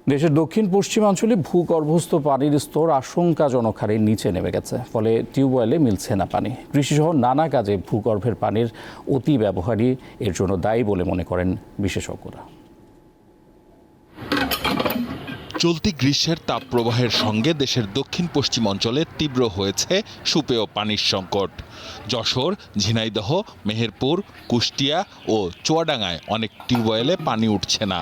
দেশের দক্ষিণ পশ্চিমাঞ্চলে ভূগর্ভস্থ পানির স্তর আশঙ্কাজনক হারে নিচে নেমে গেছে, ফলে টিউবওয়েলে মিলছে না পানি। কৃষিসহ নানা কাজে ভূগর্ভের পানির অতি ব্যবহারই এর জন্য দায়ী বলে মনে করেন বিশেষজ্ঞরা। চলতি গ্রীষ্মের তাপপ্রবাহের সঙ্গে দেশের দক্ষিণ পশ্চিম অঞ্চলে তীব্র হয়েছে সুপেয় পানির সংকট। যশোর, ঝিনাইদহ, মেহেরপুর, কুষ্টিয়া ও চুয়াডাঙ্গায় অনেক টিউবওয়েলে পানি উঠছে না।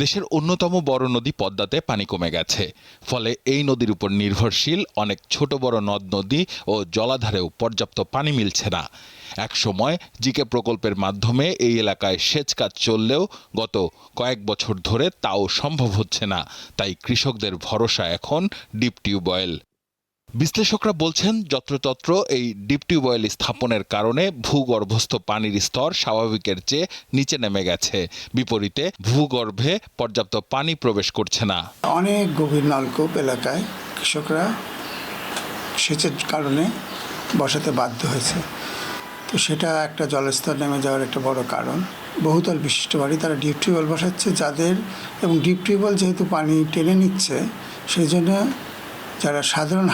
দেশের অন্যতম বড় নদী পদ্মাতে পানি কমে গেছে, ফলে এই নদীর উপর নির্ভরশীল অনেক ছোট বড় নদ নদী ও জলাধারেও পর্যাপ্ত পানি মিলছে না। একসময় জিকে প্রকল্পের মাধ্যমে এই এলাকায় সেচ কাজ চললেও গত কয়েক বছর ধরে তাও সম্ভব হচ্ছে না, তাই কৃষকদের ভরসা এখন ডিপ টিউবওয়েল। বিশ্লেষকরা বলছেন, যত্রতত্র এই ডিপ টিউবওয়েল স্থাপনের কারণে ভূগর্ভস্থ পানির স্তর স্বাভাবিকের চেয়ে নিচে নেমে গেছে। বিপরীতে ভূগর্ভে পর্যাপ্ত পানি প্রবেশ করছে না। অনেক গভীর নলকূপ এলাকায় কৃষকরা সেচের কারণে বসাতে বাধ্য হয়েছে। তো সেটা একটা জলস্তর নেমে যাওয়ার একটা বড় কারণ। বহুতল বিশিষ্ট বাড়ি তারা ডিপ টিউবওয়েল বসাচ্ছে যাদের, এবং ডিপ টিউবওয়েল যেহেতু পানি টেনে নিচ্ছে, সেই জন্য যারা সাধারণ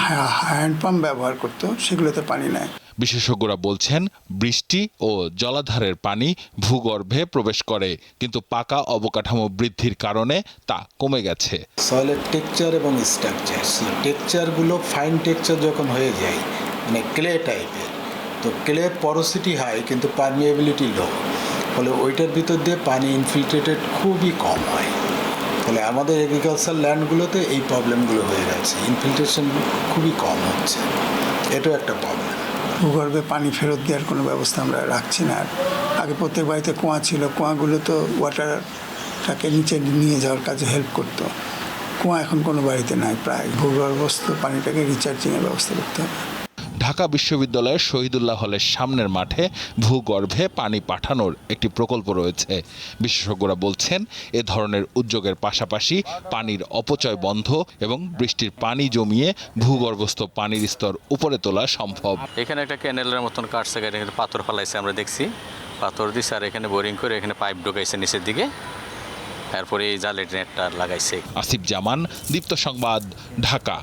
হ্যান্ড পাম্প ব্যবহার করতো সেগুলোতে পানি নেয়। বিশেষজ্ঞরা বলছেন, বৃষ্টি ও জলাধারের পানি ভূগর্ভে প্রবেশ করে, কিন্তু পাকা অবকাঠামো বৃদ্ধির কারণে তা কমে গেছে। সয়েলের টেক্সচার এবং স্ট্রাকচার, টেক্সচারগুলো ফাইন টেক্সচার যখন হয়ে যায়, মানে ক্লে টাইপের, তো ক্লের পরোসিটি হাই কিন্তু পারমিয়েবিলিটি লো, ফলে ওইটার ভিতর দিয়ে পানি ইনফিল্ট্রেটেড খুবই কম হয়। ফলে আমাদের এগ্রিকালচার ল্যান্ডগুলোতে এই প্রবলেমগুলো হয়ে গেছে, ইনফিল্ট্রেশন খুবই কম হচ্ছে, এটাও একটা প্রবলেম। ভূগর্ভে পানি ফেরত দেওয়ার কোনো ব্যবস্থা আমরা রাখছি না। আগে প্রত্যেক বাড়িতে কুয়া ছিল, কুয়াগুলো তো ওয়াটারটাকে নিচে নিয়ে যাওয়ার কাজে হেল্প করতো। কুয়া এখন কোনো বাড়িতে নাই প্রায়। ভূগর্ভস্থ পানিটাকে রিচার্জিংয়ের ব্যবস্থা করতে হবে। ঢাকা বিশ্ববিদ্যালয়ের শহীদুল্লাহ হলের সামনের মাঠে ভূগর্ভে পানি পাঠানোর একটি প্রকল্প রয়েছে। বিশেষজ্ঞরা বলছেন, এ ধরনের উদ্যোগের পাশাপাশি পানির অপচয় বন্ধ এবং বৃষ্টির পানি জমিয়ে ভূগর্ভস্থ পানির স্তর উপরে তোলা সম্ভব। এখানে একটা ক্যানেলের মতন কাটছে, এখানে পাথর ফেলাইছে, আমরা দেখছি পাথর দিচ্ছে, আর এখানে বোরিং করে এখানে পাইপ ঢুকাইছে নিচের দিকে, তারপরে এই জালের নেটটা লাগাইছে। আসিফ জামান, দীপ্ত সংবাদ, ঢাকা।